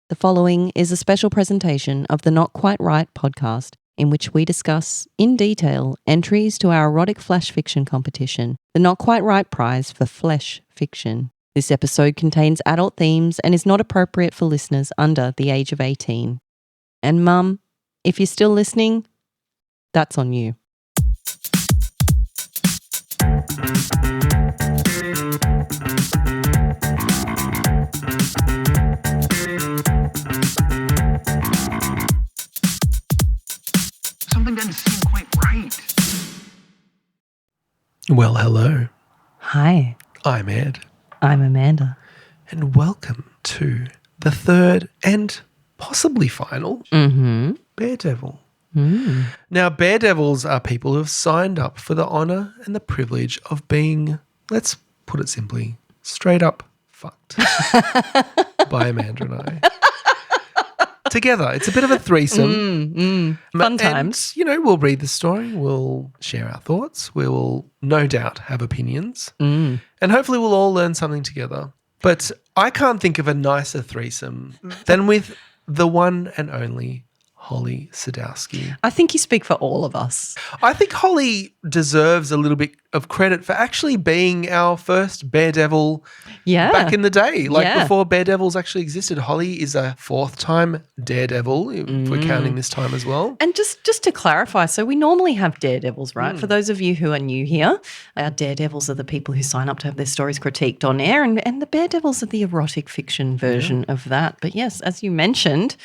The following is a special presentation of the Not Quite Right podcast, in which we discuss, in detail, entries to our erotic flash fiction competition, the Not Quite Right prize for flesh fiction. This episode contains adult themes and is not appropriate for listeners under the age of 18. And Mum, if you're still listening, that's on you. Something doesn't seem quite right. Well, hello. Hi, I'm Ed, I'm Amanda. and welcome to the third and possibly final Baredevil. Now, Baredevils are people who have signed up for the honour and the privilege of being, let's put it simply, straight up fucked by Amanda and I. Together. It's a bit of a threesome. Fun times. You know, we'll read the story, we'll share our thoughts, we will no doubt have opinions, and hopefully we'll all learn something together. But I can't think of a nicer threesome than with the one and only Holly Sadowski. I think you speak for all of us. I think Holly deserves a little bit of credit for actually being our first Baredevil back in the day. Before Baredevils actually existed. Holly is a fourth-time Daredevil, if we're counting this time as well. And just to clarify, so we normally have daredevils, right? For those of you who are new here, our daredevils are the people who sign up to have their stories critiqued on air, and the Baredevils are the erotic fiction version of that. But yes, as you mentioned,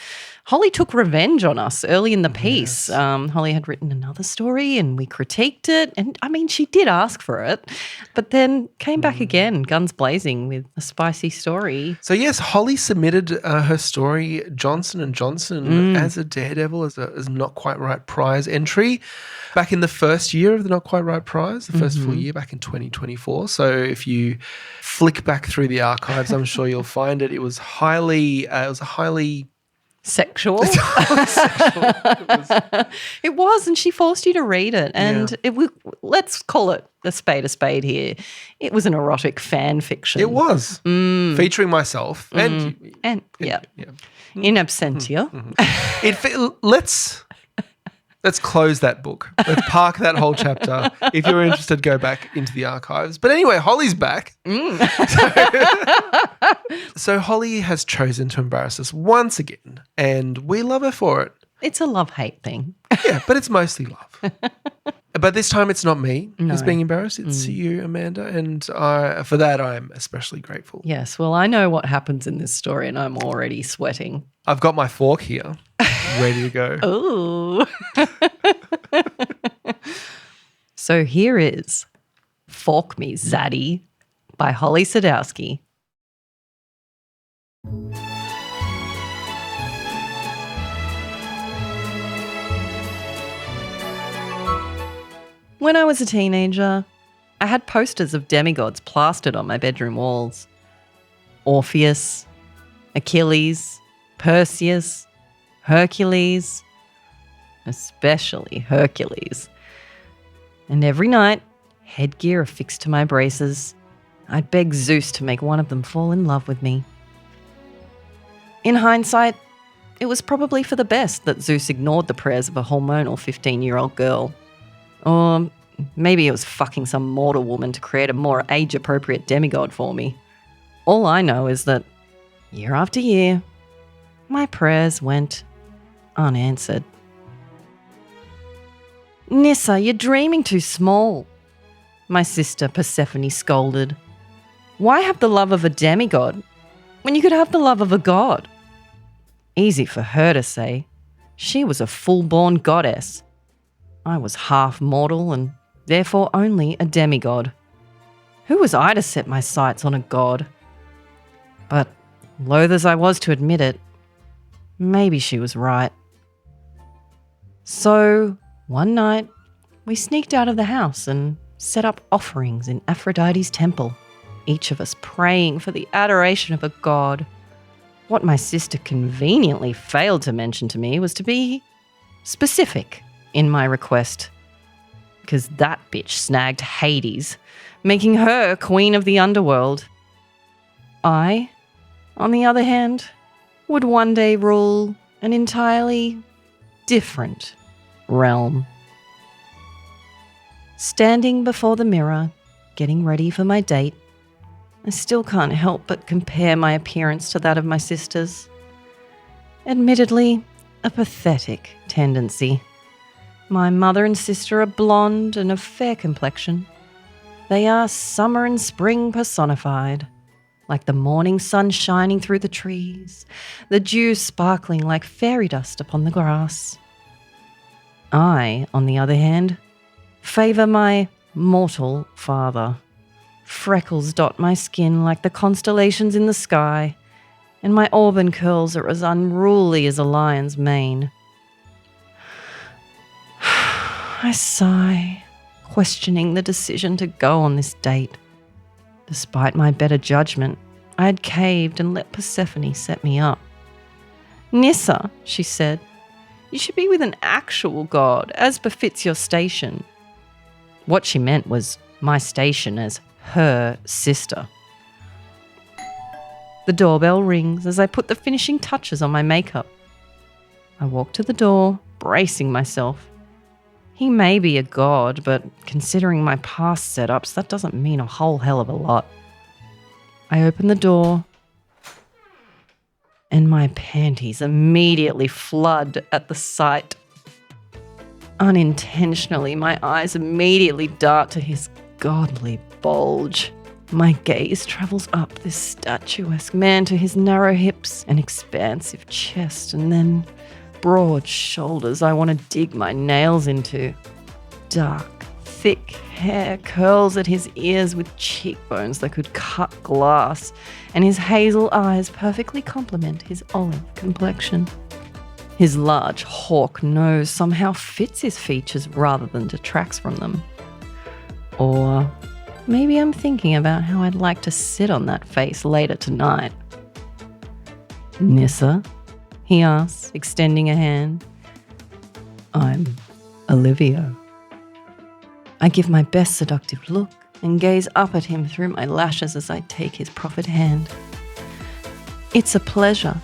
Holly took revenge on us early in the piece. Yes. Holly had written another story and we critiqued it. And, I mean, she did ask for it, but then came back again, guns blazing, with a spicy story. So, yes, Holly submitted her story, Johnson & Johnson, as a Daredevil, as a Not Quite Right prize entry back in the first year of the Not Quite Right prize, the first full year back in 2024. So if you flick back through the archives, I'm sure you'll find it. It was a highly sexual. It was, and she forced you to read it. And let's call it a spade here. It was an erotic fan fiction. It was, featuring myself and in absentia. Let's close that book. Let's park that whole chapter. If you're interested, go back into the archives. But anyway, Holly's back. So Holly has chosen to embarrass us once again, and we love her for it. It's a love-hate thing. Yeah, but it's mostly love. But this time it's not me who's being embarrassed. It's you, Amanda, and for that I'm especially grateful. Yes, well, I know what happens in this story and I'm already sweating. I've got my fork here, ready to go. Ooh. So here is Fork Me, Zaddy by Holly Sadowski. When I was a teenager, I had posters of demigods plastered on my bedroom walls. Orpheus, Achilles, Perseus, Hercules, especially Hercules. And every night, headgear affixed to my braces, I'd beg Zeus to make one of them fall in love with me. In hindsight, it was probably for the best that Zeus ignored the prayers of a hormonal 15-year-old girl. Or maybe it was fucking some mortal woman to create a more age-appropriate demigod for me. All I know is that, year after year, my prayers went unanswered. Nissa, you're dreaming too small, my sister Persephone scolded. Why have the love of a demigod when you could have the love of a god? Easy for her to say. She was a full-born goddess. I was half mortal and therefore only a demigod. Who was I to set my sights on a god? But, loath as I was to admit it, maybe she was right. So, one night, we sneaked out of the house and set up offerings in Aphrodite's temple, each of us praying for the adoration of a god. What my sister conveniently failed to mention to me was to be specific in my request, because that bitch snagged Hades, making her queen of the underworld. I, on the other hand, would one day rule an entirely different realm. Standing before the mirror, getting ready for my date, I still can't help but compare my appearance to that of my sisters. Admittedly, a pathetic tendency. My mother and sister are blonde and of fair complexion. They are summer and spring personified, like the morning sun shining through the trees, the dew sparkling like fairy dust upon the grass. I, on the other hand, favour my mortal father. Freckles dot my skin like the constellations in the sky, and my auburn curls are as unruly as a lion's mane. I sigh, questioning the decision to go on this date. Despite my better judgment, I had caved and let Persephone set me up. "Nissa," she said, "you should be with an actual god, as befits your station." What she meant was my station as her sister. The doorbell rings as I put the finishing touches on my makeup. I walk to the door, bracing myself. He may be a god, but considering my past setups, that doesn't mean a whole hell of a lot. I open the door, and my panties immediately flood at the sight. Unintentionally, my eyes immediately dart to his godly bulge. My gaze travels up this statuesque man to his narrow hips and expansive chest, and then broad shoulders I want to dig my nails into. Dark, thick hair curls at his ears with cheekbones that could cut glass, and his hazel eyes perfectly complement his olive complexion. His large hawk nose somehow fits his features rather than detracts from them. Or maybe I'm thinking about how I'd like to sit on that face later tonight. "Nissa?" he asks, extending a hand. "I'm Olivia." I give my best seductive look and gaze up at him through my lashes as I take his proffered hand. "It's a pleasure."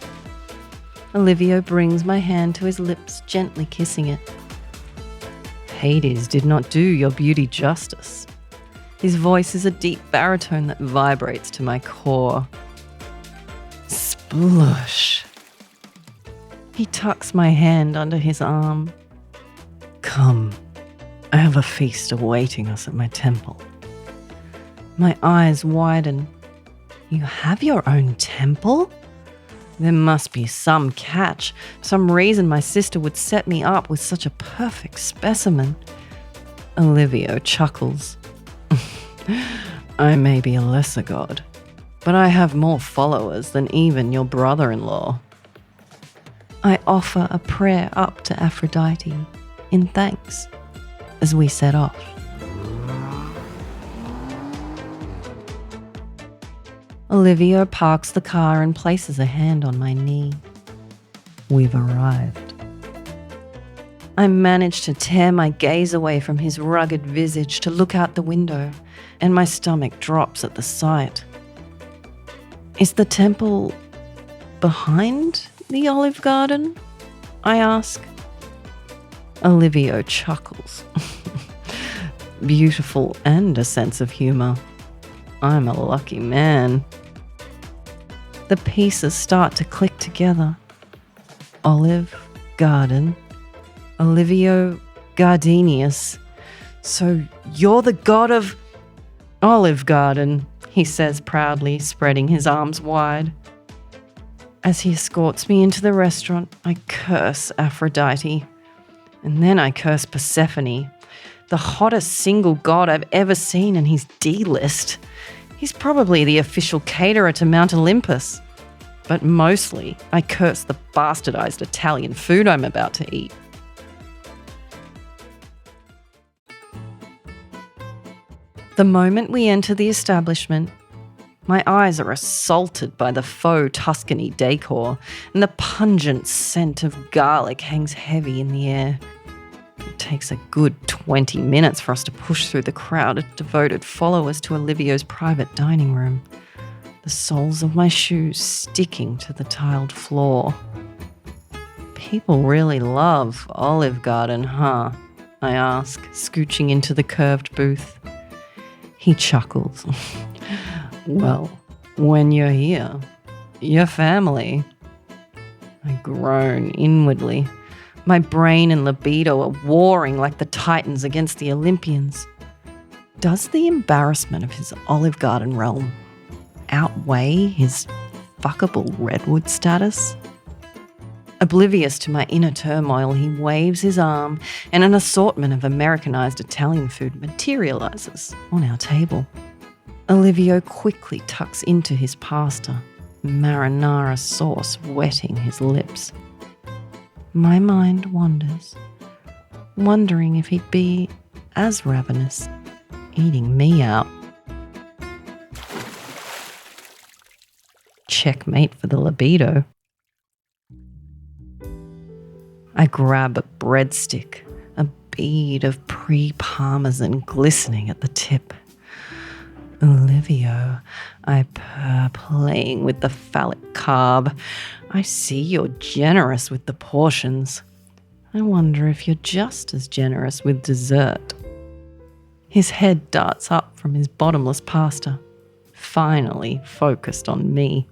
Olivia brings my hand to his lips, gently kissing it. Hades did not do your beauty justice. His voice is a deep baritone that vibrates to my core. Splush. He tucks my hand under his arm. "Come, I have a feast awaiting us at my temple." My eyes widen. "You have your own temple?" There must be some catch, some reason my sister would set me up with such a perfect specimen. Olivia chuckles. "I may be a lesser god, but I have more followers than even your brother-in-law." I offer a prayer up to Aphrodite in thanks as we set off. Olivia parks the car and places a hand on my knee. We've arrived. I manage to tear my gaze away from his rugged visage to look out the window, and my stomach drops at the sight. Is the temple behind the olive garden? I ask. Olivia chuckles. Beautiful and a sense of humour. I'm a lucky man. The pieces start to click together. Olive Garden. Olivio Gardenius. So you're the god of Olive Garden, he says proudly, spreading his arms wide. As he escorts me into the restaurant, I curse Aphrodite. And then I curse Persephone, the hottest single god I've ever seen, and he's D-list. He's probably the official caterer to Mount Olympus. But mostly, I curse the bastardized Italian food I'm about to eat. The moment we enter the establishment, my eyes are assaulted by the faux Tuscany decor, and the pungent scent of garlic hangs heavy in the air. It takes a good 20 minutes for us to push through the crowd of devoted followers to Olivio's private dining room. the soles of my shoes sticking to the tiled floor. People really love Olive Garden, huh? I ask, scooching into the curved booth. He chuckles. Well, when you're here, your family. I groan inwardly. My brain and libido are warring like the Titans against the Olympians. Does the embarrassment of his Olive Garden realm outweigh his fuckable Redwood status? Oblivious to my inner turmoil, he waves his arm and an assortment of Americanized Italian food materializes on our table. Olivio quickly tucks into his pasta, marinara sauce wetting his lips. My mind wanders, wondering if he'd be as ravenous eating me out. Checkmate for the libido. I grab a breadstick, a bead of pre-parmesan glistening at the tip. Olivio, I purr, playing with the phallic carb. I see you're generous with the portions. I wonder if you're just as generous with dessert. His head darts up from his bottomless pasta, finally focused on me.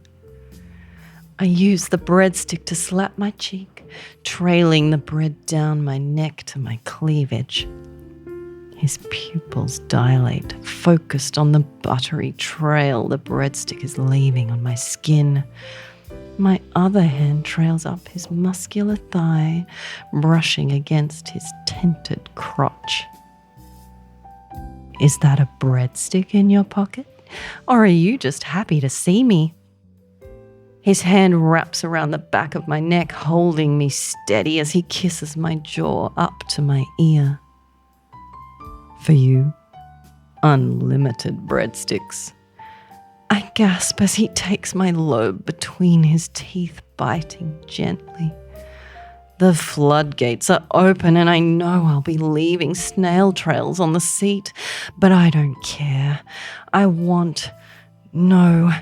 I use the breadstick to slap my cheek, trailing the bread down my neck to my cleavage. His pupils dilate, focused on the buttery trail the breadstick is leaving on my skin. My other hand trails up his muscular thigh, brushing against his tinted crotch. Is that a breadstick in your pocket? Or are you just happy to see me? His hand wraps around the back of my neck, holding me steady as he kisses my jaw up to my ear. For you, unlimited breadsticks. I gasp as he takes my lobe between his teeth, biting gently. The floodgates are open and I know I'll be leaving snail trails on the seat, but I don't care. I want, no,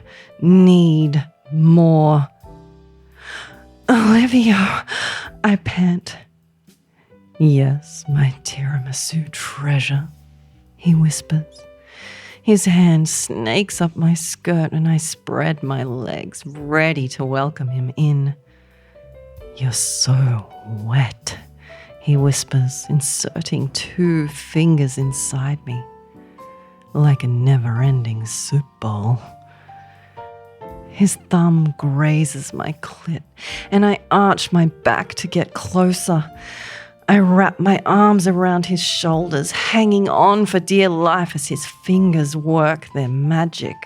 need more. Olivio, I pant. Yes, my tiramisu treasure, he whispers. His hand snakes up my skirt and I spread my legs, ready to welcome him in. You're so wet, he whispers, inserting 2 fingers inside me, like a never-ending soup bowl. His thumb grazes my clit, and I arch my back to get closer. I wrap my arms around his shoulders, hanging on for dear life as his fingers work their magic.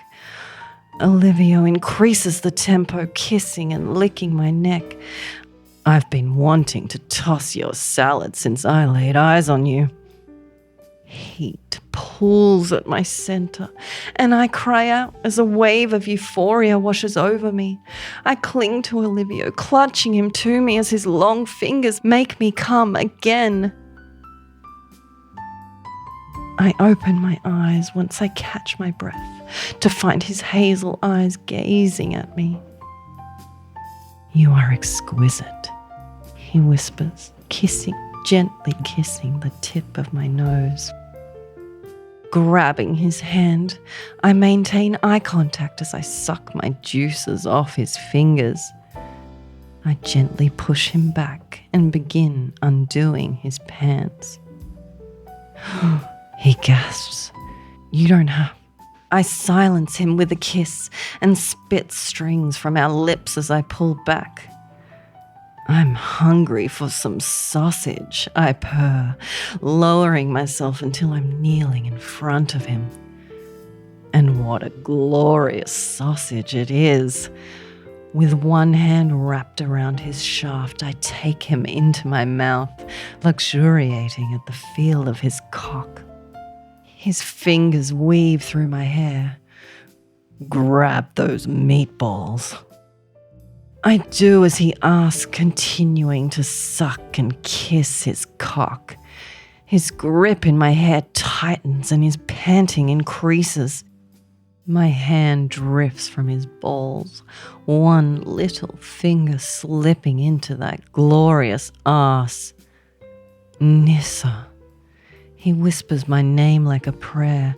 Olivio increases the tempo, kissing and licking my neck. I've been wanting to toss your salad since I laid eyes on you. Heat pulls at my center, and I cry out as a wave of euphoria washes over me. I cling to Olivio, clutching him to me as his long fingers make me come again. I open my eyes once I catch my breath to find his hazel eyes gazing at me. You are exquisite, he whispers, gently kissing the tip of my nose. Grabbing his hand, I maintain eye contact as I suck my juices off his fingers. I gently push him back and begin undoing his pants. He gasps. You don't have. I silence him with a kiss and spit strings from our lips as I pull back. I'm hungry for some sausage, I purr, lowering myself until I'm kneeling in front of him. And what a glorious sausage it is. With one hand wrapped around his shaft, I take him into my mouth, luxuriating at the feel of his cock. His fingers weave through my hair. Grab those meatballs. I do as he asks, continuing to suck and kiss his cock. His grip in my hair tightens and his panting increases. My hand drifts from his balls, one little finger slipping into that glorious arse. Nissa. He whispers my name like a prayer.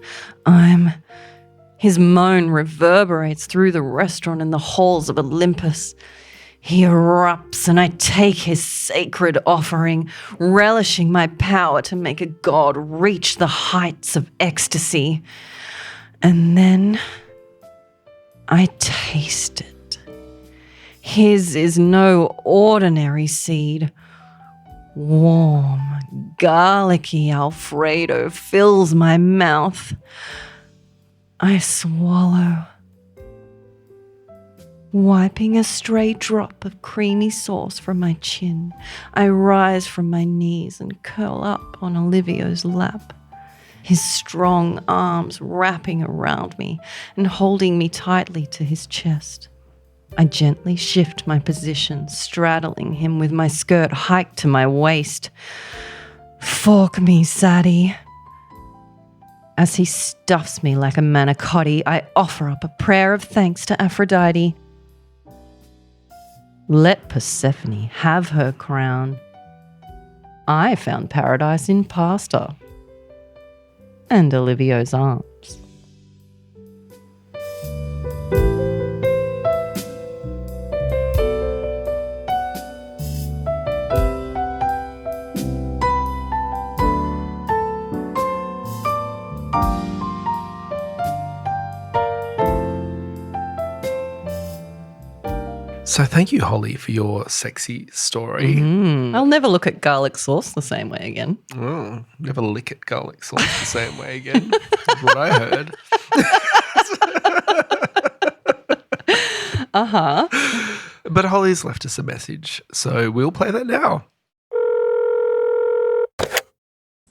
His moan reverberates through the restaurant and the halls of Olympus. He erupts and I take his sacred offering, relishing my power to make a god reach the heights of ecstasy. And then I taste it. His is no ordinary seed. Warm, garlicky Alfredo fills my mouth. I swallow, wiping a stray drop of creamy sauce from my chin. I rise from my knees and curl up on Olivio's lap, his strong arms wrapping around me and holding me tightly to his chest. I gently shift my position, straddling him with my skirt hiked to my waist. Fork me, Zaddy. As he stuffs me like a manicotti, I offer up a prayer of thanks to Aphrodite. Let Persephone have her crown. I found paradise in pasta. And Olivio's arms. So thank you, Holly, for your sexy story. I'll never look at garlic sauce the same way again. Oh, never lick at garlic sauce the same way again. That's what I heard. But Holly's left us a message, so we'll play that now.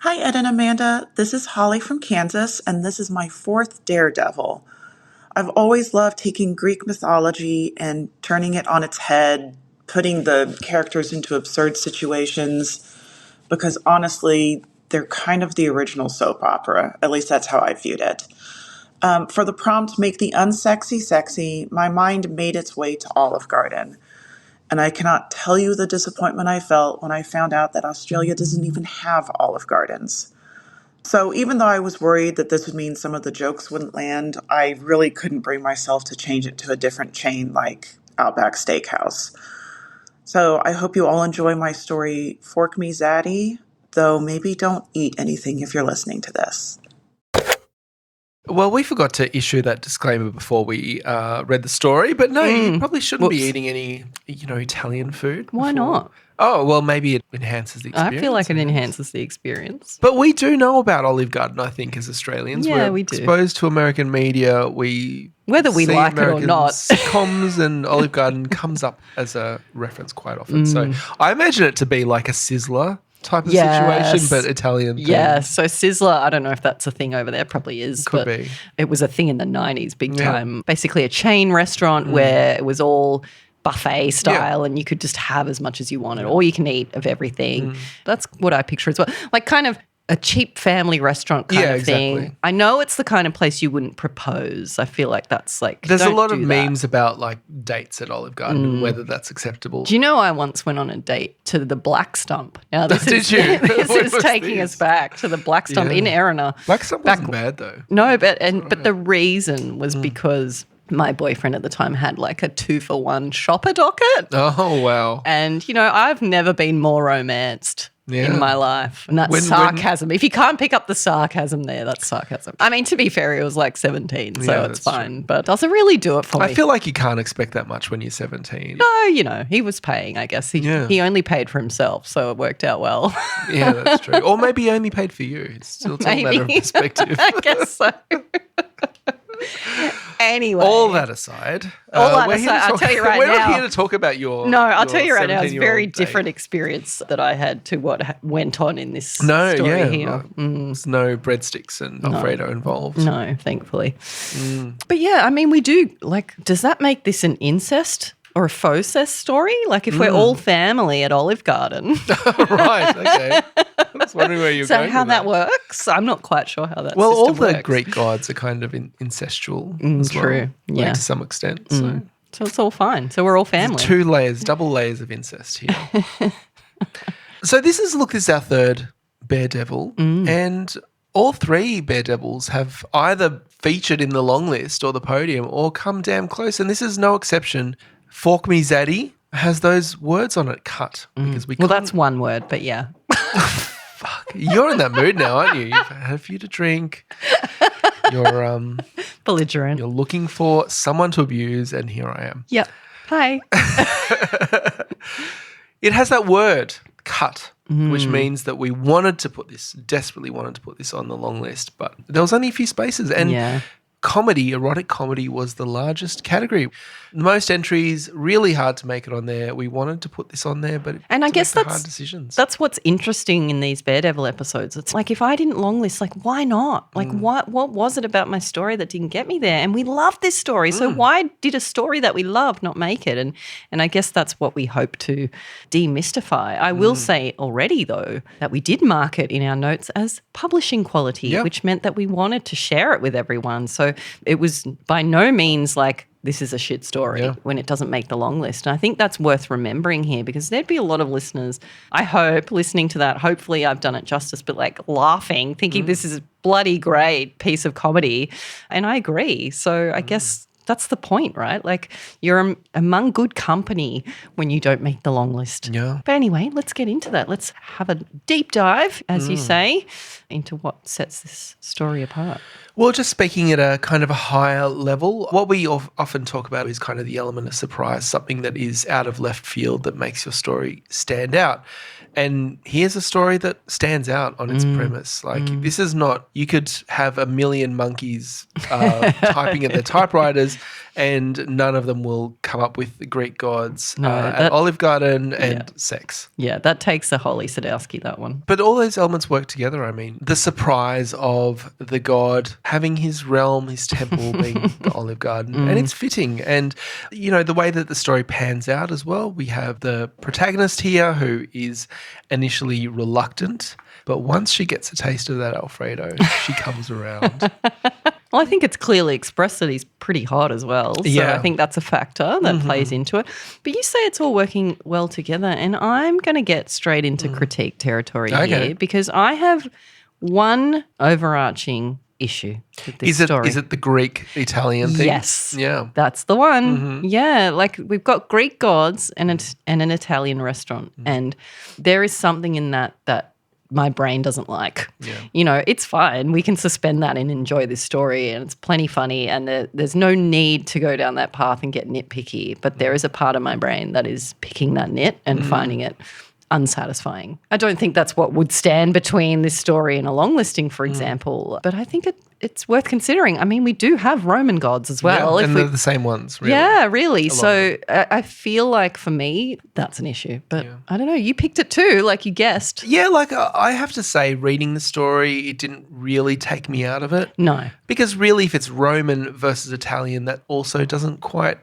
Hi, Ed and Amanda. This is Holly from Kansas, and this is my 4th Daredevil. I've always loved taking Greek mythology and turning it on its head, putting the characters into absurd situations, because honestly, they're kind of the original soap opera. At least that's how I viewed it. For the prompt, make the unsexy sexy, my mind made its way to Olive Garden. And I cannot tell you the disappointment I felt when I found out that Australia doesn't even have Olive Gardens. So even though I was worried that this would mean some of the jokes wouldn't land, I really couldn't bring myself to change it to a different chain like Outback Steakhouse. So I hope you all enjoy my story, Fork Me Zaddy, though maybe don't eat anything if you're listening to this. Well, we forgot to issue that disclaimer before we read the story, but no, you probably shouldn't be eating any, Italian food. Why not? Oh, well, maybe it enhances the experience. I feel like it enhances the experience. But we do know about Olive Garden, I think, as Australians. Yeah, We're we do. exposed to American media. Whether we see like it or American not. sitcoms, and Olive Garden comes up as a reference quite often. So I imagine it to be like a Sizzler type of situation, but Italian thing. Yeah, so Sizzler, I don't know if that's a thing over there, probably is. Could but be. It was a thing in the 90s, big time. Basically a chain restaurant where it was all buffet style and you could just have as much as you wanted, or you can eat of everything. That's what I picture as well. Like kind of a cheap family restaurant kind of thing. Exactly. I know it's the kind of place you wouldn't propose. I feel like that's like, There's a don't lot of do that. memes about like dates at Olive Garden and whether that's acceptable. Do you know I once went on a date to the Black Stump? Now this Did is, you? This What is was taking this? us back to the Black Stump in Erina. Black Stump wasn't bad though. No, but the reason was because my boyfriend at the time had like a 2-for-1 shopper docket. Oh, wow. And, I've never been more romanced in my life. And that's sarcasm. If you can't pick up the sarcasm there, that's sarcasm. I mean, to be fair, he was like 17, so it's fine. True. But doesn't really do it for me. I feel like you can't expect that much when you're 17. No, he was paying, I guess. He only paid for himself, so it worked out well. Yeah, that's true. Or maybe he only paid for you. It's still a matter of perspective. I guess so. Anyway. All that aside. I'll tell you right we're now. We're not here to talk about your No, I'll tell you right now, it's a very date. different experience that I had to what went on in this No, story yeah. here. There's no breadsticks and Alfredo involved. No, thankfully. But yeah, I mean, we do, like, does that make this an incest or a faux story? Like if we're all family at Olive Garden. Right, okay. was wondering where you're so going how with that works, I'm not quite sure how that Well, all system the works. Greek gods are kind of incestual as well. True, yeah. Like, to some extent. So So it's all fine. So we're all family. two layers, double layers of incest here. So this is our third Baredevil, and all three Baredevils have either featured in the long list or the podium or come damn close, and this is no exception. Fork Me Zaddy has those words on it cut because we. Well, that's one word, but yeah. Fuck, you're in that mood now, aren't you? You've had a few to drink. You're Belligerent. You're looking for someone to abuse, and here I am. Yep. Hi. It has that word, cut, which means that we desperately wanted to put this on the long list, but there was only a few spaces. And erotic comedy was the largest category. Most entries, really hard to make it on there. We wanted to put this on there, but and I guess that's hard decisions. That's what's interesting in these Baredevil episodes. It's like, if I didn't long list, like, why not? Like, what was it about my story that didn't get me there? And we love this story. So why did a story that we love not make it? And I guess that's what we hope to demystify. I will say already, though, that we did mark it in our notes as publishing quality, which meant that we wanted to share it with everyone. So it was by no means like, this is a shit story when it doesn't make the long list. And I think that's worth remembering here, because there'd be a lot of listeners, I hope, listening to that. Hopefully I've done it justice, but like laughing, thinking this is a bloody great piece of comedy. And I agree. So I guess that's the point, right? Like, you're among good company when you don't make the long list. Yeah. But anyway, let's get into that. Let's have a deep dive, as you say, into what sets this story apart. Well, just speaking at a kind of a higher level, what we often talk about is kind of the element of surprise, something that is out of left field that makes your story stand out. And here's a story that stands out on its premise. Like, this is not, you could have a million monkeys typing at their typewriters and none of them will come up with the Greek gods at Olive Garden and sex. Yeah, that takes a Holly Sadowski, that one. But all those elements work together. I mean, the surprise of the god having his realm, his temple being the Olive Garden, and it's fitting. And, you know, the way that the story pans out as well, we have the protagonist here who is initially reluctant, but once she gets a taste of that Alfredo, she comes around. Well, I think it's clearly expressed that he's pretty hot as well. So I think that's a factor that plays into it. But you say it's all working well together, and I'm going to get straight into critique territory here, because I have one overarching issue with this story. Is it the Greek-Italian thing? Yes. Yeah. That's the one. Yeah, like, we've got Greek gods and an Italian restaurant, and there is something in that my brain doesn't like. Yeah. You know, it's fine. We can suspend that and enjoy this story, and it's plenty funny, and there's no need to go down that path and get nitpicky, but there is a part of my brain that is picking that nit and finding it unsatisfying. I don't think that's what would stand between this story and a long listing, for example, but I think it's worth considering. I mean, we do have Roman gods as well. Yeah, and they're the same ones, really. Yeah, really. So I feel like, for me, that's an issue. But I don't know, you picked it too, like you guessed. Yeah, like, I have to say, reading the story, it didn't really take me out of it. No. Because really, if it's Roman versus Italian, that also doesn't quite,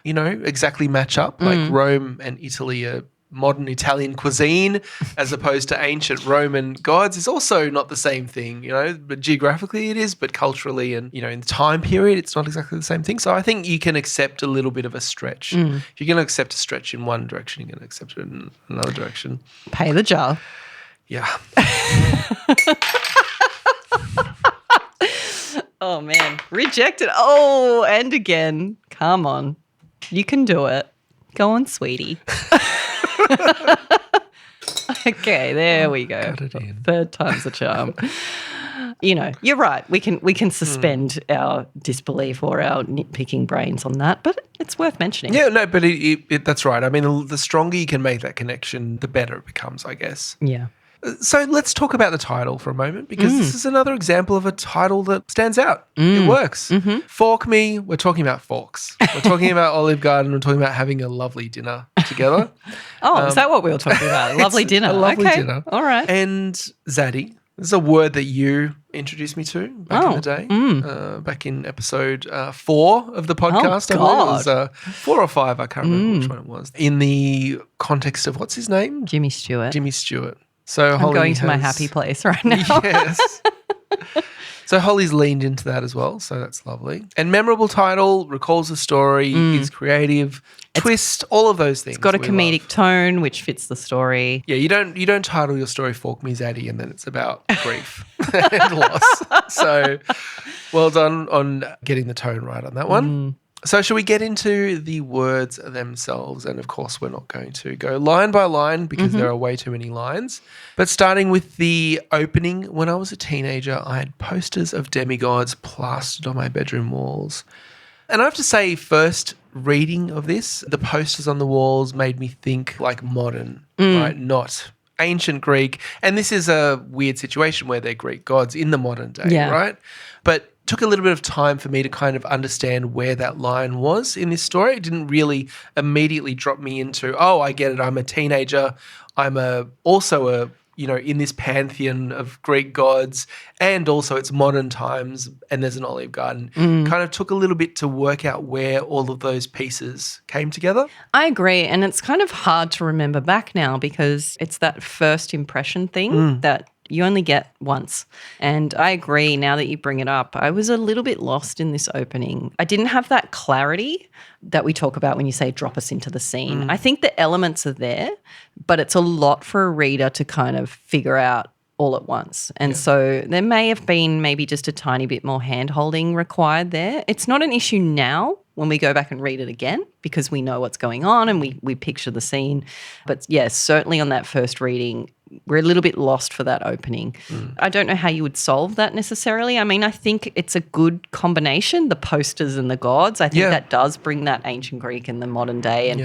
you know, exactly match up. Like, Rome and Italy are modern Italian cuisine as opposed to ancient Roman gods is also not the same thing, you know, but geographically it is, but culturally and, you know, in the time period, it's not exactly the same thing. So I think you can accept a little bit of a stretch. If you're going to accept a stretch in one direction, you're going to accept it in another direction. Pay the jar. Yeah. Oh, man. Rejected. Oh, and again. Come on. You can do it. Go on, sweetie. Okay, there we go. Got it in. Third time's a charm. You know, you're right. We can suspend our disbelief or our nitpicking brains on that, but it's worth mentioning. Yeah, no, but that's right. I mean, the stronger you can make that connection, the better it becomes, I guess. Yeah. So let's talk about the title for a moment, because this is another example of a title that stands out. It works. Fork Me, we're talking about forks. We're talking about Olive Garden. We're talking about having a lovely dinner together. Is that what we were talking about? Lovely dinner. A lovely dinner. All right. And Zaddy, this is a word that you introduced me to back in the day, back in episode 4 of the podcast. Oh, I believe it was 4 or 5. I can't remember which one it was. In the context of, what's his name? Jimmy Stewart. Jimmy Stewart. So I'm Holly going to my has- happy place right now. Yes. So Holly's leaned into that as well, so that's lovely. And memorable title, recalls the story, is creative, twist, all of those things. It's got a we comedic love. tone which fits the story. Yeah, you don't title your story "Fork Me Zaddy" and then it's about grief and loss. So, well done on getting the tone right on that one. So, shall we get into the words themselves? And of course, we're not going to go line by line because there are way too many lines. But starting with the opening, when I was a teenager, I had posters of demigods plastered on my bedroom walls. And I have to say, first reading of this, the posters on the walls made me think like modern, right? Not ancient Greek. And this is a weird situation where they're Greek gods in the modern day, right? But took a little bit of time for me to kind of understand where that line was in this story. It didn't really immediately drop me into, oh, I get it. I'm a teenager. I'm also in this pantheon of Greek gods, and also it's modern times and there's an olive garden. Kind of took a little bit to work out where all of those pieces came together. I agree. And it's kind of hard to remember back now because it's that first impression thing that you only get once. And I agree, now that you bring it up, I was a little bit lost in this opening. I didn't have that clarity that we talk about when you say drop us into the scene. I think the elements are there, but it's a lot for a reader to kind of figure out all at once. And so there may have been maybe just a tiny bit more hand-holding required there. It's not an issue now when we go back and read it again because we know what's going on and we picture the scene. But yes, certainly on that first reading, we're a little bit lost for that opening. I don't know how you would solve that necessarily. I mean, I think it's a good combination, the posters and the gods. I think that does bring that ancient Greek in the modern day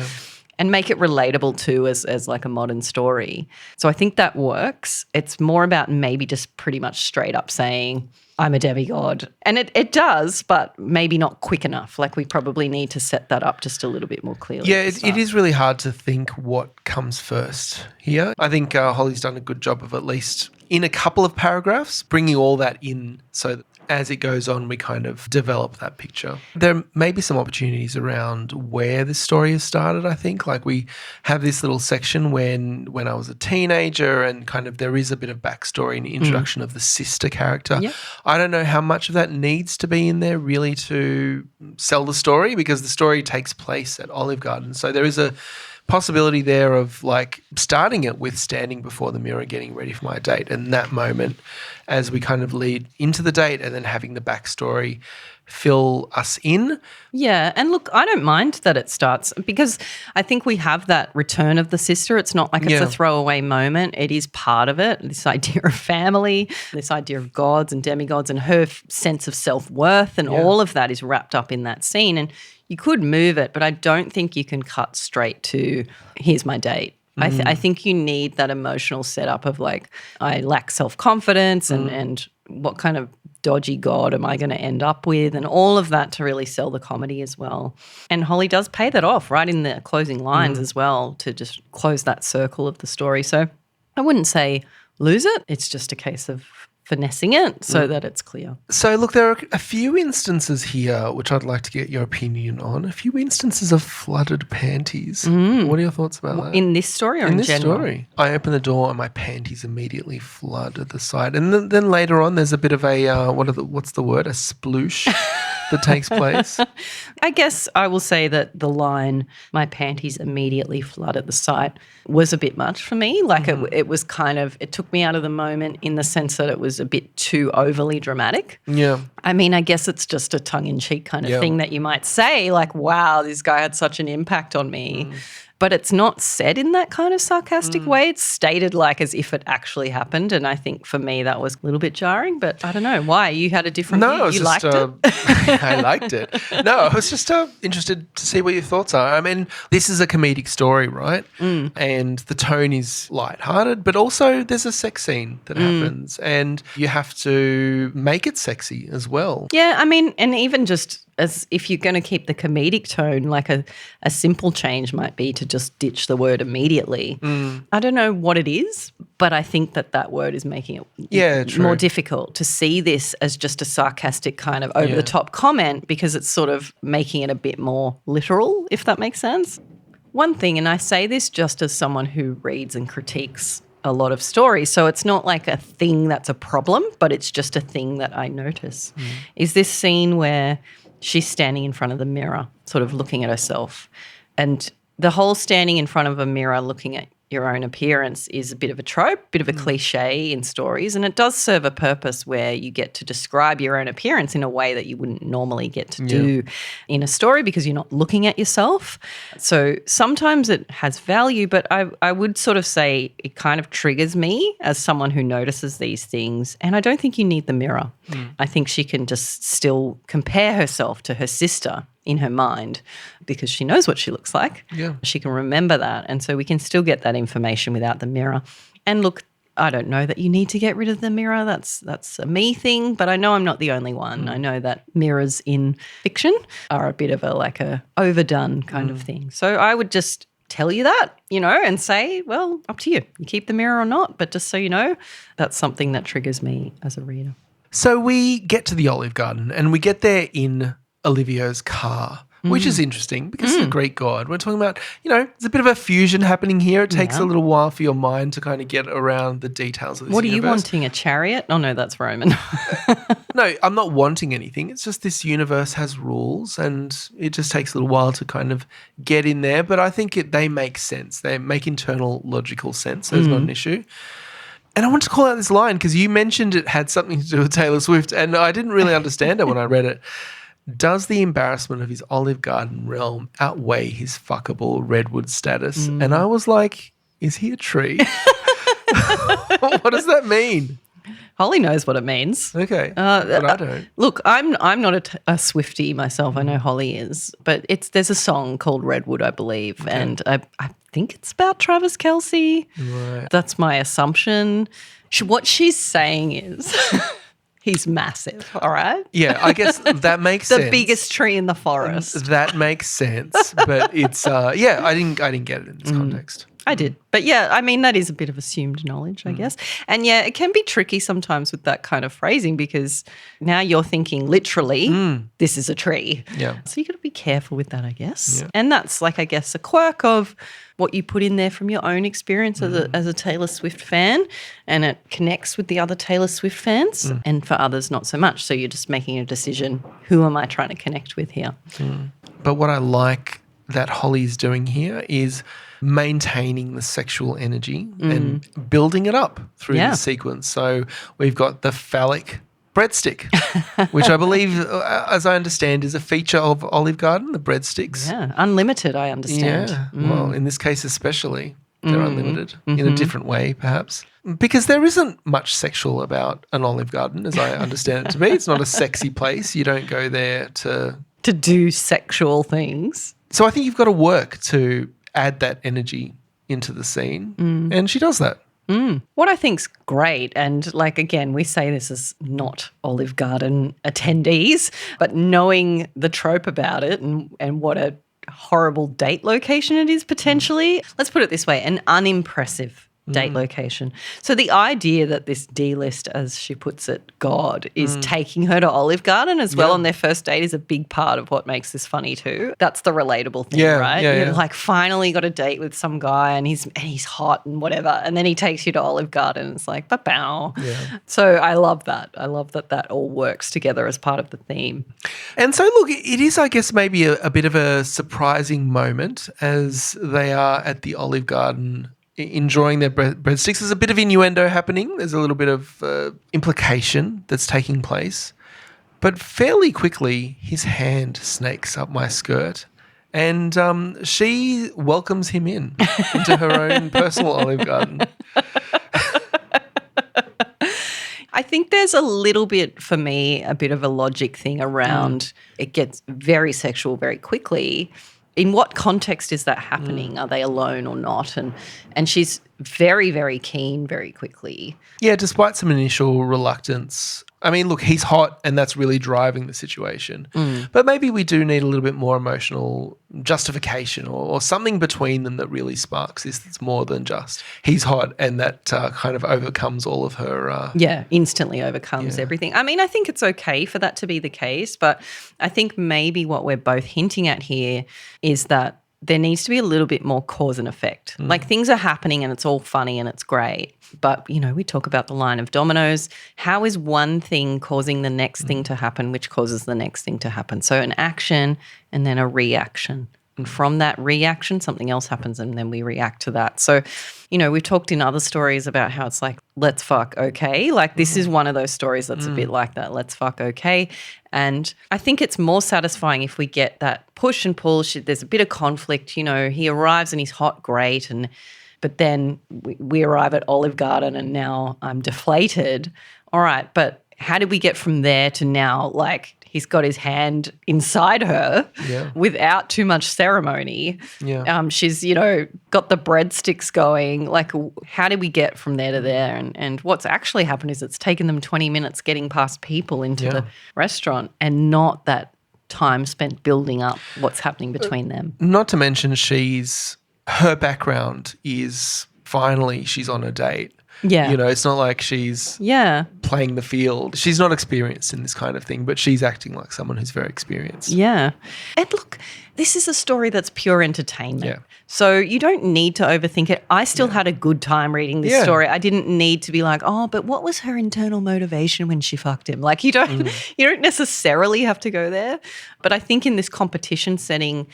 and make it relatable too as like a modern story. So I think that works. It's more about maybe just pretty much straight up saying, I'm a demigod. And it does, but maybe not quick enough. Like we probably need to set that up just a little bit more clearly. Yeah, it is really hard to think what comes first here. I think Holly's done a good job of at least in a couple of paragraphs bringing all that in so that as it goes on, we kind of develop that picture. There may be some opportunities around where this story has started, I think. Like we have this little section when I was a teenager and kind of there is a bit of backstory and introduction of the sister character. Yeah. I don't know how much of that needs to be in there really to sell the story because the story takes place at Olive Garden. So there is a possibility there of like starting it with standing before the mirror getting ready for my date and that moment as we kind of lead into the date and then having the backstory fill us in. Yeah, and look, I don't mind that it starts because I think we have that return of the sister. It's not like it's a throwaway moment. It is part of it, this idea of family, this idea of gods and demigods and her sense of self-worth and all of that is wrapped up in that scene. And you could move it, but I don't think you can cut straight to here's my date. I think you need that emotional setup of like I lack self-confidence and what kind of dodgy god am I going to end up with and all of that to really sell the comedy as well. And Holly does pay that off right in the closing lines as well to just close that circle of the story. So I wouldn't say lose it. It's just a case of finessing it so that it's clear. So, look, there are a few instances here which I'd like to get your opinion on. A few instances of flooded panties. What are your thoughts about that? In this story or in this general? Story. I open the door and my panties immediately flood at the side. And then later on there's a bit of a, what's the word? A sploosh that takes place. I guess I will say that the line, my panties immediately flood at the sight, was a bit much for me. Like it was kind of, it took me out of the moment in the sense that it was a bit too overly dramatic. Yeah. I mean, I guess it's just a tongue-in-cheek kind of thing that you might say, like, wow, this guy had such an impact on me. But it's not said in that kind of sarcastic way. It's stated like as if it actually happened. And I think for me that was a little bit jarring, but I don't know. Why? You had a different view? I was you just, liked it? I liked it. No, I was just interested to see what your thoughts are. I mean, this is a comedic story, right? And the tone is lighthearted, but also there's a sex scene that happens and you have to make it sexy as well. Yeah, I mean, and even just as if you're going to keep the comedic tone, like a simple change might be to just ditch the word immediately. I don't know what it is, but I think that word is making it more difficult to see this as just a sarcastic kind of over-the-top comment because it's sort of making it a bit more literal, if that makes sense. One thing, and I say this just as someone who reads and critiques a lot of stories. So it's not like a thing that's a problem, but it's just a thing that I notice. Is this scene where she's standing in front of the mirror, sort of looking at herself. And the whole standing in front of a mirror looking at your own appearance is a bit of a trope, bit of a cliche in stories, and it does serve a purpose where you get to describe your own appearance in a way that you wouldn't normally get to do in a story because you're not looking at yourself. So sometimes it has value, but I would sort of say it kind of triggers me as someone who notices these things, and I don't think you need the mirror. I think she can just still compare herself to her sister in her mind because she knows what she looks like. Yeah. She can remember that. And so we can still get that information without the mirror. And look, I don't know that you need to get rid of the mirror. That's a me thing, but I know I'm not the only one. I know that mirrors in fiction are a bit of a overdone kind of thing. So I would just tell you that, and say, well, up to you. You keep the mirror or not, but just so you know, that's something that triggers me as a reader. So we get to the Olive Garden and we get there in Olivio's car, which is interesting because it's a Greek god. We're talking about, there's a bit of a fusion happening here. It takes a little while for your mind to kind of get around the details of this What universe. are you wanting, a chariot? Oh, no, that's Roman. No, I'm not wanting anything. It's just this universe has rules and it just takes a little while to kind of get in there. But I think they make sense. They make internal logical sense. So it's not an issue. And I want to call out this line because you mentioned it had something to do with Taylor Swift and I didn't really understand it when I read it. Does the embarrassment of his Olive Garden realm outweigh his fuckable redwood status? And I was like, is he a tree? What does that mean? Holly knows what it means. Okay, but I don't. Look, I'm not a Swiftie myself. I know Holly is, but there's a song called Redwood, I believe, and I think it's about Travis Kelce. Right. That's my assumption. What she's saying is he's massive, all right? Yeah, I guess that makes sense. The biggest tree in the forest. That makes sense, but it's I didn't get it in this context. I did. But yeah, I mean, that is a bit of assumed knowledge, I guess. And yeah, it can be tricky sometimes with that kind of phrasing because now you're thinking literally, this is a tree. Yeah. So you got to be careful with that, I guess. Yeah. And that's I guess, a quirk of what you put in there from your own experience as a Taylor Swift fan, and it connects with the other Taylor Swift fans and for others not so much. So you're just making a decision, who am I trying to connect with here? But what I like that Holly's doing here is maintaining the sexual energy and building it up through this sequence. So we've got the phallic breadstick, which I believe, as I understand, is a feature of Olive Garden, the breadsticks. Yeah, unlimited, I understand. Yeah, well, in this case especially, they're unlimited in a different way perhaps. Because there isn't much sexual about an Olive Garden, as I understand it to be. It's not a sexy place. You don't go there to do sexual things. So I think you've got to work to add that energy into the scene, and she does that. What I think's great, and again, we say this as not Olive Garden attendees, but knowing the trope about it and what a horrible date location it is potentially. Let's put it this way, an unimpressive date location. So the idea that this D-list, as she puts it, God, is taking her to Olive Garden as well on their first date is a big part of what makes this funny too. That's the relatable thing, right? You're finally got a date with some guy and he's hot and whatever, and then he takes you to Olive Garden and it's like, ba-bow. Yeah. So I love that. I love that all works together as part of the theme. And so, look, it is, I guess, maybe a bit of a surprising moment as they are at the Olive Garden enjoying their breadsticks. There's a bit of innuendo happening. There's a little bit of implication that's taking place. But fairly quickly, his hand snakes up my skirt and she welcomes him into her own personal Olive Garden. I think there's a little bit, for me, a bit of a logic thing around it gets very sexual very quickly. In what context is that happening? Are they alone or not? And she's very, very keen very quickly. Yeah, despite some initial reluctance. I mean, look, he's hot and that's really driving the situation. But maybe we do need a little bit more emotional justification or something between them that really sparks this. That's more than just he's hot and that kind of overcomes all of her. Instantly overcomes everything. I mean, I think it's okay for that to be the case, but I think maybe what we're both hinting at here is that there needs to be a little bit more cause and effect. Like things are happening and it's all funny and it's great. But, we talk about the line of dominoes. How is one thing causing the next thing to happen, which causes the next thing to happen? So an action and then a reaction. And from that reaction, something else happens and then we react to that. So, we've talked in other stories about how it's like, let's fuck, okay? Like this is one of those stories that's a bit like that, let's fuck, okay? And I think it's more satisfying if we get that push and pull. There's a bit of conflict, he arrives and he's hot, great, but then we arrive at Olive Garden and now I'm deflated. All right, but how did we get from there to now, like, he's got his hand inside her without too much ceremony. Yeah. She's, got the breadsticks going. Like, how did we get from there to there? And what's actually happened is it's taken them 20 minutes getting past people into the restaurant and not that time spent building up what's happening between them. Not to mention her background is finally she's on a date. Yeah. It's not like she's playing the field. She's not experienced in this kind of thing, but she's acting like someone who's very experienced. Yeah. And look, this is a story that's pure entertainment. Yeah. So you don't need to overthink it. I still had a good time reading this story. I didn't need to be like, oh, but what was her internal motivation when she fucked him? Like you don't necessarily have to go there. But I think in this competition setting,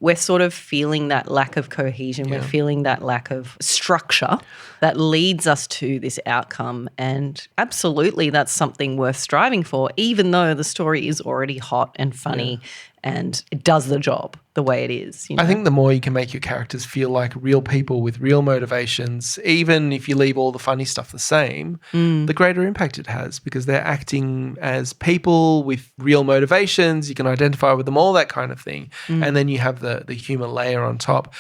we're sort of feeling that lack of cohesion. We're feeling that lack of structure that leads us to this outcome. And absolutely that's something worth striving for, even though the story is already hot and funny and it does the job the way it is. I think the more you can make your characters feel like real people with real motivations, even if you leave all the funny stuff the same, the greater impact it has because they're acting as people with real motivations. You can identify with them, all that kind of thing. And then you have the humour layer on top.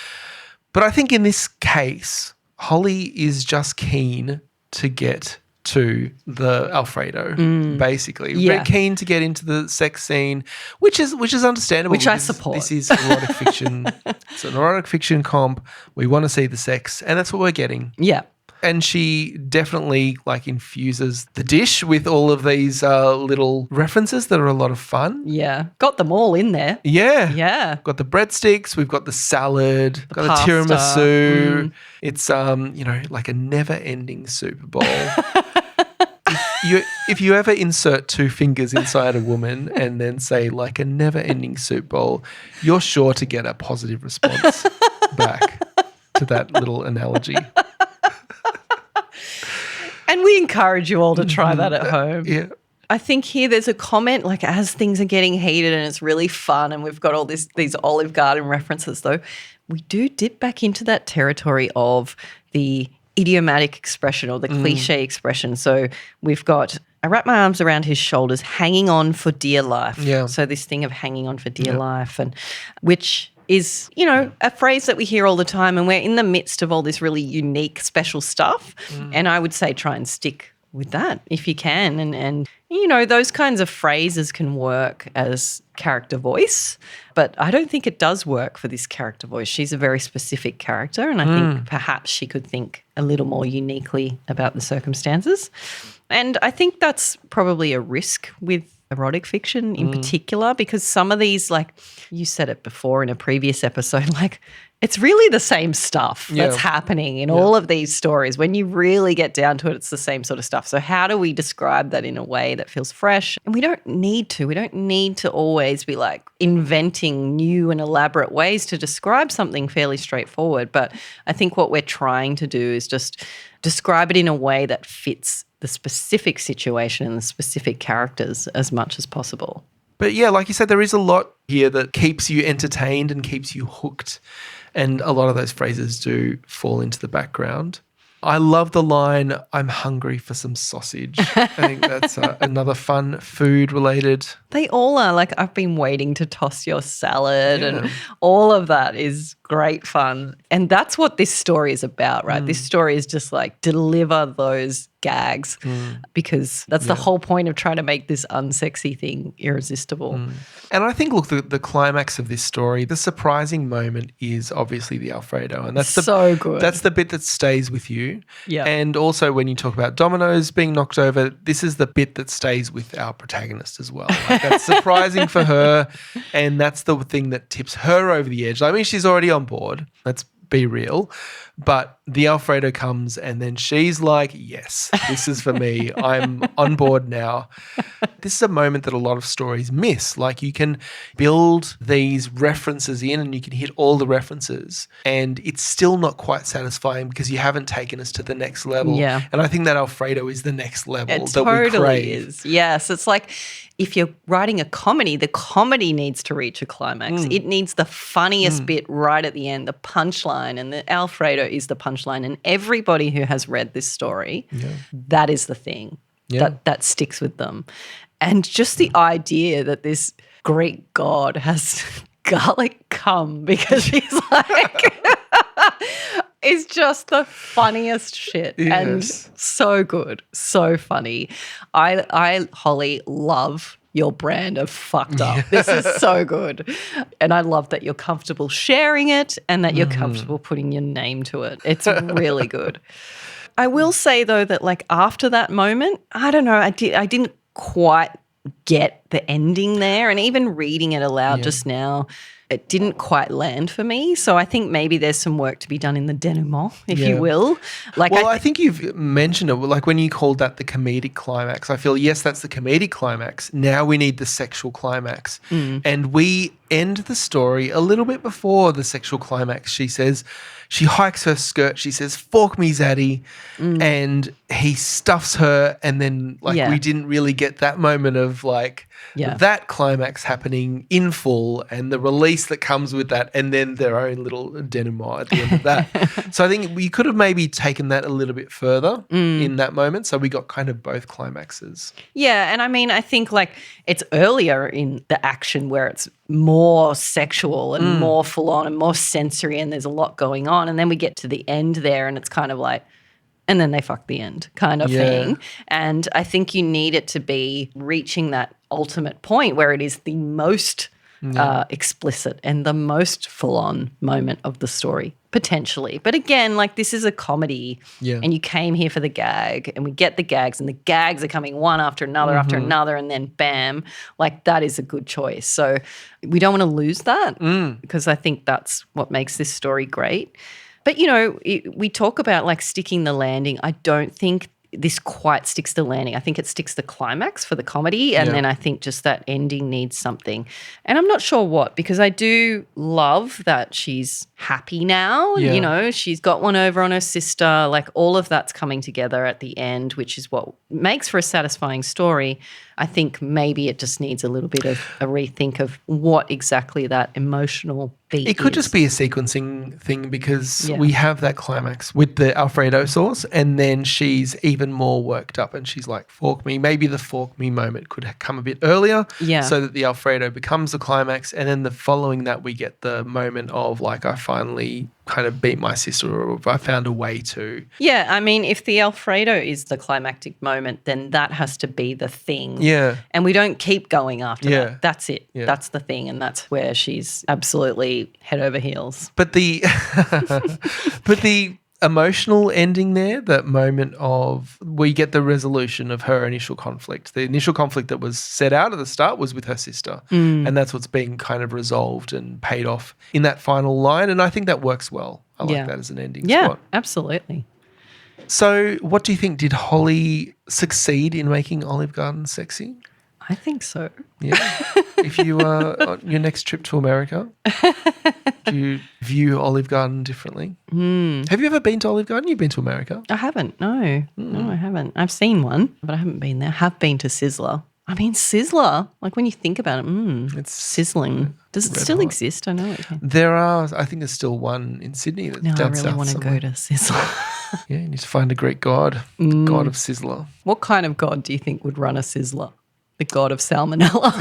But I think in this case, Holly is just keen to get to the Alfredo, basically. Yeah. Very keen to get into the sex scene, which is understandable. Which I support. This is erotic fiction. It's an erotic fiction comp. We want to see the sex, and that's what we're getting. Yeah. And she definitely infuses the dish with all of these little references that are a lot of fun. Yeah. Got them all in there. Yeah. Yeah. Got the breadsticks, we've got the salad, got pasta. the tiramisu. It's like a never-ending Super Bowl. If you ever insert two fingers inside a woman and then say like a never-ending soup bowl, you're sure to get a positive response back to that little analogy. And we encourage you all to try that at home. Yeah. I think here there's a comment like as things are getting heated and it's really fun and we've got all these Olive Garden references though, we do dip back into that territory of the idiomatic expression or the cliche expression. So we've got, I wrap my arms around his shoulders, hanging on for dear life. Yeah. So this thing of hanging on for dear life, and which is, a phrase that we hear all the time, and we're in the midst of all this really unique, special stuff. And I would say try and stick with that if you can. And those kinds of phrases can work as character voice, but I don't think it does work for this character voice. She's a very specific character, and I think perhaps she could think a little more uniquely about the circumstances. And I think that's probably a risk with erotic fiction in particular, because some of these, like you said it before in a previous episode, like it's really the same stuff that's happening in all of these stories. When you really get down to it, it's the same sort of stuff. So how do we describe that in a way that feels fresh? And we don't need to. We don't need to always be like inventing new and elaborate ways to describe something fairly straightforward. But I think what we're trying to do is just describe it in a way that fits the specific situation and the specific characters as much as possible. But yeah, like you said, there is a lot here that keeps you entertained and keeps you hooked. And a lot of those phrases do fall into the background. I love the line, I'm hungry for some sausage. I think that's another fun food-related. They all are. Like, I've been waiting to toss your salad and all of that is great fun. And that's what this story is about, right? This story is just like deliver those gags because that's the whole point of trying to make this unsexy thing irresistible. And I think, look, the climax of this story, the surprising moment is obviously the Alfredo. And that's So good. That's the bit that stays with you. Yeah. And also when you talk about dominoes being knocked over, this is the bit that stays with our protagonist as well. Like, that's surprising for her. And that's the thing that tips her over the edge. I mean, she's already on board. Let's be real. But the Alfredo comes and then she's like, yes, this is for me. I'm on board now. This is a moment that a lot of stories miss. Like, you can build these references in and you can hit all the references and it's still not quite satisfying because you haven't taken us to the next level. Yeah. And I think that Alfredo is the next level It that we totally crave. is. Yes. It's like if you're writing a comedy, the comedy needs to reach a climax. It needs the funniest bit right at the end, the punchline, and the Alfredo is the punchline. And everybody who has read this story, that is the thing that sticks with them. And just the idea that this Greek god has garlic cum because he's like is just the funniest shit and so good, so funny. I Holly, love your brand of fucked up. This is so good. And I love that you're comfortable sharing it and that you're comfortable putting your name to it. It's really good. I will say though that like after that moment, I don't know, I didn't quite get the ending there, and even reading it aloud just now, it didn't quite land for me. So I think maybe there's some work to be done in the denouement, if you will. Like, well, I think you've mentioned it. Like when you called that the comedic climax, I feel, yes, that's the comedic climax. Now we need the sexual climax. And we end the story a little bit before the sexual climax. She says, she hikes her skirt. She says, "Fork me, Zaddy." And he stuffs her. And then like we didn't really get that moment of like that climax happening in full and the release that comes with that, and then their own little denouement at the end of that. So I think we could have maybe taken that a little bit further in that moment. So we got kind of both climaxes. Yeah, and I mean, I think like it's earlier in the action where it's more sexual and more full on and more sensory and there's a lot going on. And then we get to the end there and it's kind of like, and then they fuck the end kind of thing. And I think you need it to be reaching that ultimate point where it is the most explicit and the most full-on moment of the story, potentially. But again, like this is a comedy and you came here for the gag and we get the gags and the gags are coming one after another and then bam, like that is a good choice. So we don't want to lose that because I think that's what makes this story great. But, you know, we talk about like sticking the landing. I don't think this quite sticks the landing. I think it sticks the climax for the comedy and then I think just that ending needs something. And I'm not sure what, because I do love that she's happy now. You know, she's got one over on her sister. Like all of that's coming together at the end, which is what makes for a satisfying story. I think maybe it just needs a little bit of a rethink of what exactly that emotional beat It could is. just be a sequencing thing because we have that climax with the Alfredo sauce and then she's even more worked up and she's like, fork me. Maybe the fork me moment could come a bit earlier so that the Alfredo becomes the climax, and then the following that we get the moment of like, I finally kind of beat my sister, or if I found a way to. Yeah, I mean, if the Alfredo is the climactic moment, then that has to be the thing. Yeah. And we don't keep going after that. That's it. Yeah. That's the thing, and that's where she's absolutely head over heels. But the emotional ending there, that moment of we get the resolution of her initial conflict. The initial conflict that was set out at the start was with her sister, and that's what's being kind of resolved and paid off in that final line, and I think that works well. I like that as an ending spot. Absolutely. So what do you think? Did Holly succeed in making Olive Garden sexy? I think so. Yeah. If you are on your next trip to America, do you view Olive Garden differently? Have you ever been to Olive Garden? You've been to America? I haven't. No. No, I haven't. I've seen one, but I haven't been there. Have been to Sizzler. I mean, Sizzler, like when you think about it, it's sizzling. Does it still exist? I know it can. There are, I think there's still one in Sydney. That's No, I down really south want to somewhere. go to Sizzler. Yeah, you need to find a Greek god, the god of Sizzler. What kind of god do you think would run a Sizzler? The god of salmonella.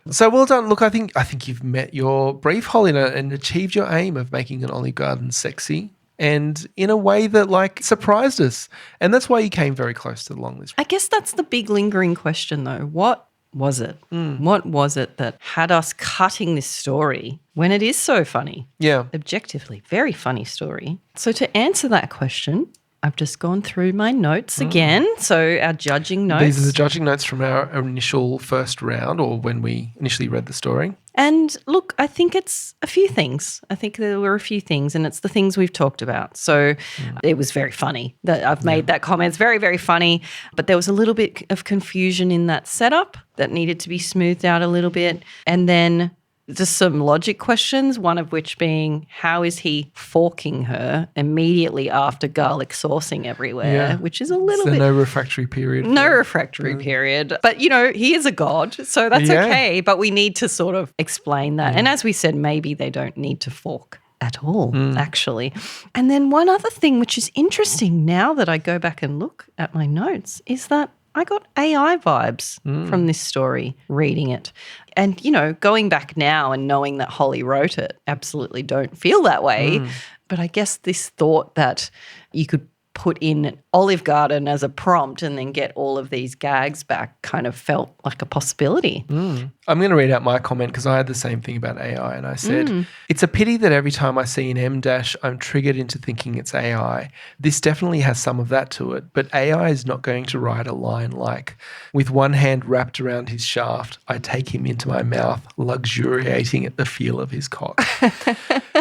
So well done. Look, I think you've met your brief, Holly, and achieved your aim of making an Olive Garden sexy. and in a way that like surprised us. And that's why he came very close to the long list. I guess that's the big lingering question though. What was it? What was it that had us cutting this story when it is so funny? Yeah. Objectively, very funny story. So to answer that question, I've just gone through my notes again. So our judging notes. These are the judging notes from our initial first round, or when we initially read the story. And look, I think it's a few things. I think there were a few things, and it's the things we've talked about. So it was very funny. That I've made that comment. It's very, very funny. But there was a little bit of confusion in that setup that needed to be smoothed out a little bit. And then just some logic questions, one of which being, how is he forking her immediately after garlic saucing everywhere, which is a little bit... no refractory period. No refractory period. But, you know, he is a god, so that's okay. But we need to sort of explain that. And as we said, maybe they don't need to fork at all, actually. And then one other thing which is interesting now that I go back and look at my notes is that I got AI vibes from this story, reading it. And, you know, going back now and knowing that Holly wrote it, absolutely don't feel that way. But I guess this thought that you could put in Olive Garden as a prompt and then get all of these gags back kind of felt like a possibility. I'm going to read out my comment because I had the same thing about AI, and I said, it's a pity that every time I see an M dash, I'm triggered into thinking it's AI. This definitely has some of that to it, but AI is not going to write a line like, with one hand wrapped around his shaft, I take him into my mouth, luxuriating at the feel of his cock.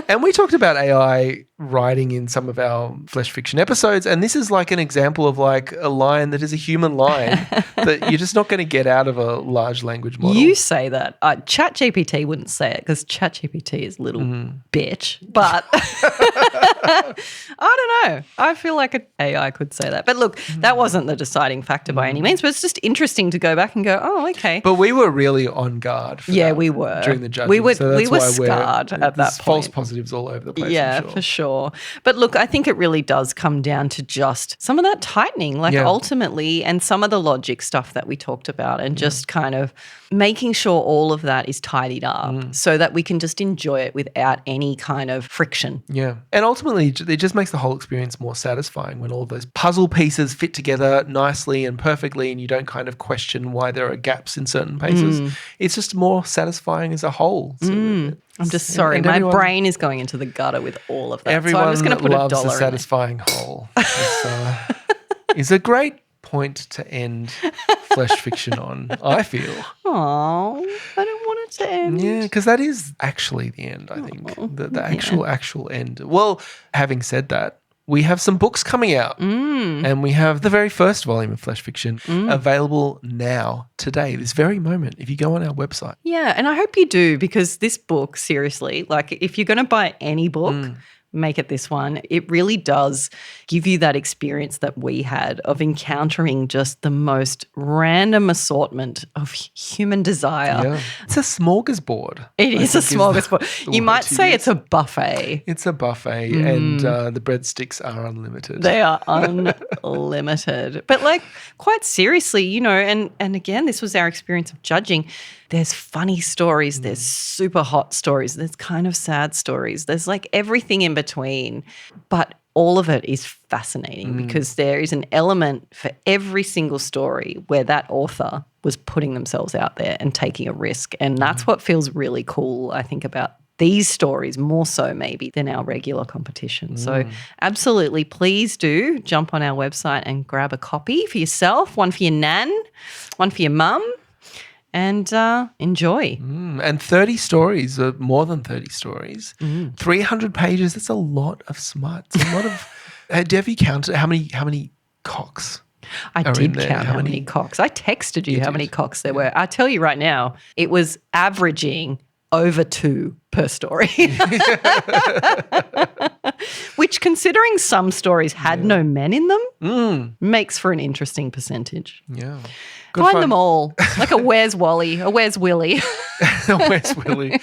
And we talked about AI writing in some of our Flesh Fiction episodes, and this is like an example of like a line that is a human line that you're just not going to get out of a large language model. You say that. ChatGPT wouldn't say it because ChatGPT is a little bitch. But I don't know. I feel like an AI could say that. But look, that wasn't the deciding factor by any means, but it's just interesting to go back and go, oh, okay. But we were really on guard for that we were. during the judging. We were why scarred at that point. False positives all over the place. Yeah, for sure. But look, I think it really does come down to just some of that tightening, like ultimately, and some of the logic stuff that we talked about, and just kind of making sure all of that is tidied up so that we can just enjoy it without any kind of friction. Yeah. And ultimately, it just makes the whole experience more satisfying when all of those puzzle pieces fit together nicely and perfectly, and you don't kind of question why there are gaps in certain places. It's just more satisfying as a whole. So I'm just sorry. My brain is going into the gutter with all of that. Everyone so I'm just going to put loves $1 a satisfying hole. It's a great point to end Flesh Fiction on, I feel. Oh, I don't want it to end. Yeah, because that is actually the end, I think. The actual end. Well, having said that, we have some books coming out, and we have the very first volume of Flesh Fiction available now, today, this very moment, if you go on our website. Yeah, and I hope you do, because this book, seriously, like if you're going to buy any book, make it this one. It really does give you that experience that we had of encountering just the most random assortment of human desire. Yeah. It's a smorgasbord. It is a smorgasbord. You might say it's a buffet. It's a buffet, and the breadsticks are unlimited. They are unlimited. But like, quite seriously, you know, and again, this was our experience of judging. There's funny stories, there's super hot stories, there's kind of sad stories, there's like everything in between. But all of it is fascinating because there is an element for every single story where that author was putting themselves out there and taking a risk. And that's what feels really cool, I think, about these stories, more so maybe than our regular competition. So absolutely, please do jump on our website and grab a copy for yourself, one for your nan, one for your mum, and enjoy. And 30 stories, more than 30 stories, 300 pages, that's a lot of smut. It's a lot of, have you counted how many cocks? I did count how many cocks. I texted you how many cocks there were. I tell you right now, it was averaging over 2 per story. Which, considering some stories had no men in them, makes for an interesting percentage. Yeah. Find them all, like a Where's Wally, a Where's Willy. Where's Willy?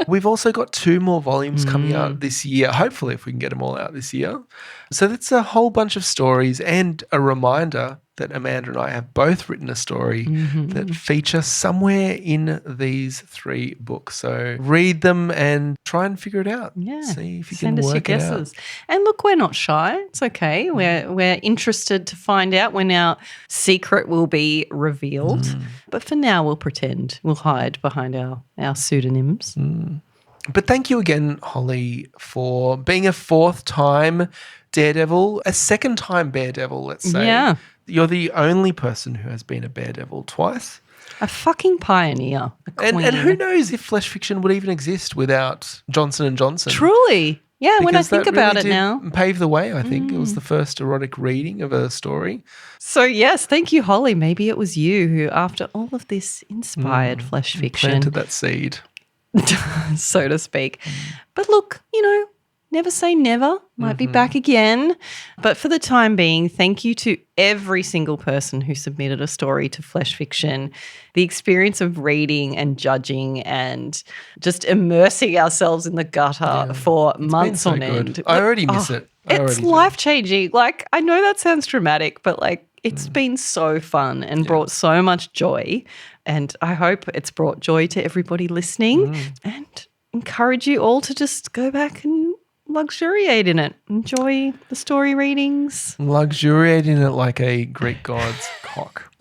We've also got 2 more volumes coming out this year, hopefully if we can get them all out this year. So that's a whole bunch of stories, and a reminder that Amanda and I have both written a story that feature somewhere in these 3 books. So read them and try and figure it out. Yeah. See if you Send can us your work it out. guesses. And look, we're not shy. It's okay. We're interested to find out when our secret will be revealed. But for now, we'll pretend. We'll hide behind our pseudonyms. But thank you again, Holly, for being a 4th time Daredevil, a 2nd time Baredevil, let's say. Yeah. You're the only person who has been a Baredevil twice. A fucking pioneer. A And queen. who knows if Flesh Fiction would even exist without Johnson & Johnson. Truly. Yeah, when I Because think that about really it did now. pave the way, I think. It was the first erotic reading of a story. So, yes, thank you, Holly. Maybe it was you who, after all of this, inspired Flesh Fiction. Planted that seed. So to speak. But look, never say never. Might be back again. But for the time being, thank you to every single person who submitted a story to Flesh Fiction. The experience of reading and judging and just immersing ourselves in the gutter for months so on good. end. I already miss it. It's life-changing. Like, I know that sounds dramatic, but it's been so fun and brought so much joy. And I hope it's brought joy to everybody listening and encourage you all to just go back and luxuriate in it. Enjoy the story readings. Luxuriate in it like a Greek god's cock.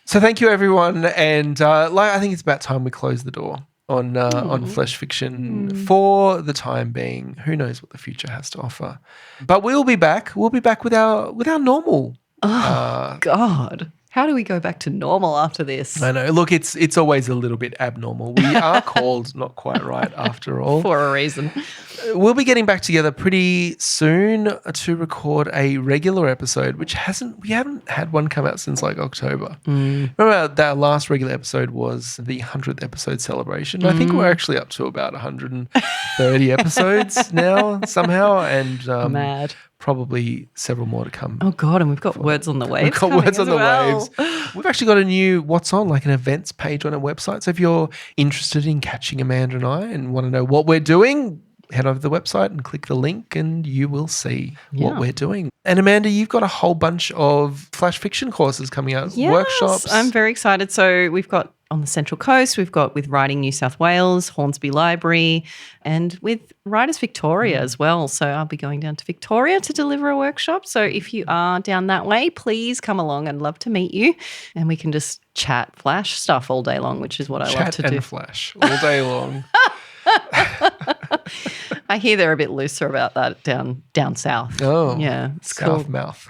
So thank you, everyone. And I think it's about time we close the door on Flesh Fiction for the time being. Who knows what the future has to offer. But we'll be back. We'll be back with our normal. God. How do we go back to normal after this? I know. Look, it's always a little bit abnormal. We are called Not Quite Right after all. For a reason. We'll be getting back together pretty soon to record a regular episode, which we haven't had one come out since October. Remember that last regular episode was the 100th episode celebration. I think we're actually up to about 130 episodes now somehow, and Mad. Probably several more to come. Oh, God, and we've got Words on the Waves. We've got Words on the Waves. We've actually got a new What's On, like an events page on our website. So if you're interested in catching Amanda and I and want to know what we're doing, head over to the website and click the link and you will see what we're doing. And Amanda, you've got a whole bunch of Flash Fiction courses coming out, workshops. I'm very excited. So we've got on the Central Coast, we've got with Writing New South Wales, Hornsby Library, and with Writers Victoria as well. So I'll be going down to Victoria to deliver a workshop. So if you are down that way, please come along. I'd love to meet you. And we can just chat Flash stuff all day long, which is what I love to do. Chat and Flash all day long. I hear they're a bit looser about that down south. Oh, yeah, it's South cool. mouth.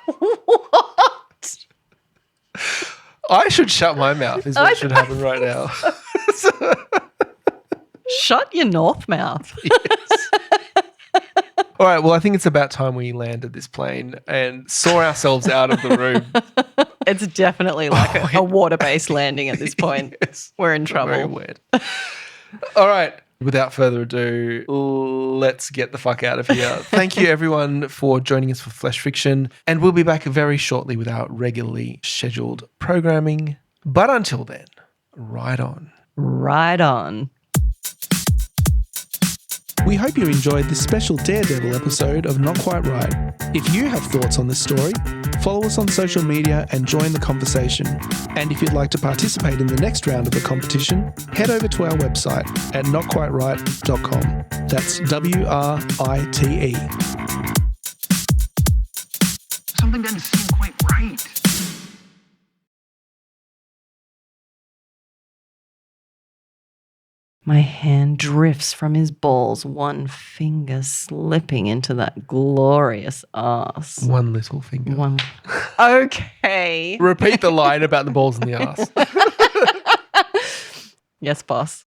What? I should shut my mouth is what should happen right now. Shut your north mouth. Yes. All right, well, I think it's about time we landed this plane and saw ourselves out of the room. It's definitely like a water-based landing at this point. Yes. We're in trouble. Very weird. All right. Without further ado, let's get the fuck out of here. Thank you, everyone, for joining us for Flesh Fiction. And we'll be back very shortly with our regularly scheduled programming. But until then, ride on. Right on. We hope you enjoyed this special Daredevil episode of Not Quite Right. If you have thoughts on this story, follow us on social media and join the conversation. And if you'd like to participate in the next round of the competition, head over to our website at notquiteright.com. That's WRITE. Something doesn't seem quite right. My hand drifts from his balls, one finger slipping into that glorious ass. One little finger. Okay. Repeat the line about the balls in the ass. Yes, boss.